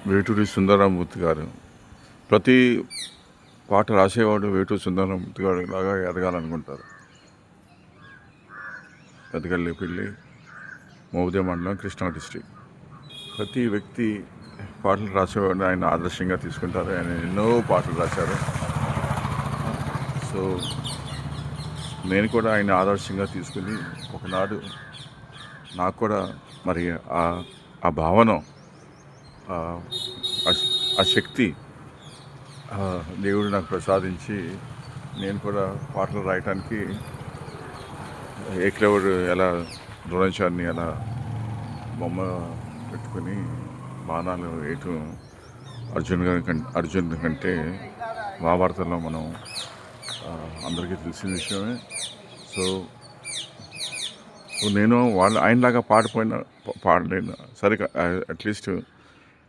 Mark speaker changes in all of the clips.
Speaker 1: వేటూరి సుందరమూర్తి గారు. ప్రతి పాట రాసేవాడు వేటూరి సుందరమూర్తి గారు లాగా ఎదగాలనుకుంటారు. పెద్దగల్లిపల్లి, మోదే మండలం, కృష్ణా డిస్ట్రిక్ట్. ప్రతి వ్యక్తి పాటలు రాసేవాడిని ఆయన ఆదర్శంగా తీసుకుంటారు. ఆయన ఎన్నో పాటలు రాశారు. సో నేను కూడా ఆయన ఆదర్శంగా తీసుకుని ఒకనాడు నాకు కూడా మరి ఆ భావన, ఆ శక్తి దేవుడు నాకు ప్రసాదించి నేను కూడా పాటలు రాయటానికి ఏక్లెవర్ ఎలా ద్రోణాచార్యని ఎలా బొమ్మ పెట్టుకుని బాణాలు వేయటం అర్జున్ కంటే మహాభారతంలో మనం అందరికీ తెలిసిన విషయమే. సో నేను ఆయనలాగా పాడలేను, సరే అట్లీస్ట్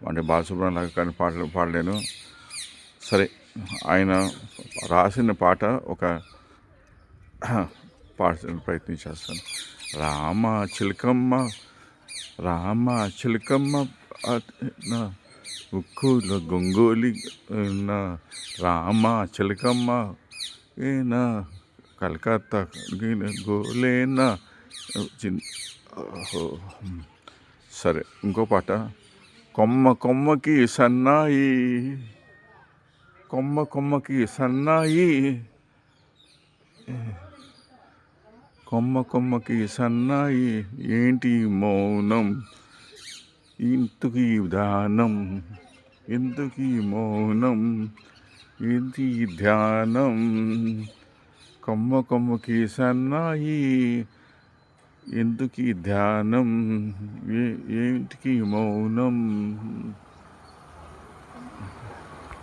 Speaker 1: అంటే బాలసుబ్రహ్మణ్యం లాగా కానీ పాడలేను. సరే ఆయన రాసిన పాట ఒక పాడడానికి ప్రయత్నం చేస్తాను. రామ చిలకమ్మ నా ఉక్కుల గొంగోలి నా రామ చిలకమ్మ ఏనా కలకత్తా గోలేనా. సరే ఇంకో పాట. కొమ్మకి సన్నాయి, కొమ్మకి సన్నాయి, కొమ్మకి సన్నాయి, ఏంటి మౌనం, ఇందుకీ ధ్యానం, ఎందుకీ మౌనం, ఏంటి ధ్యానం. కొమ్మకి సన్నాయి, ఎందుకీ ధ్యానం, ఏంటికి మౌనం.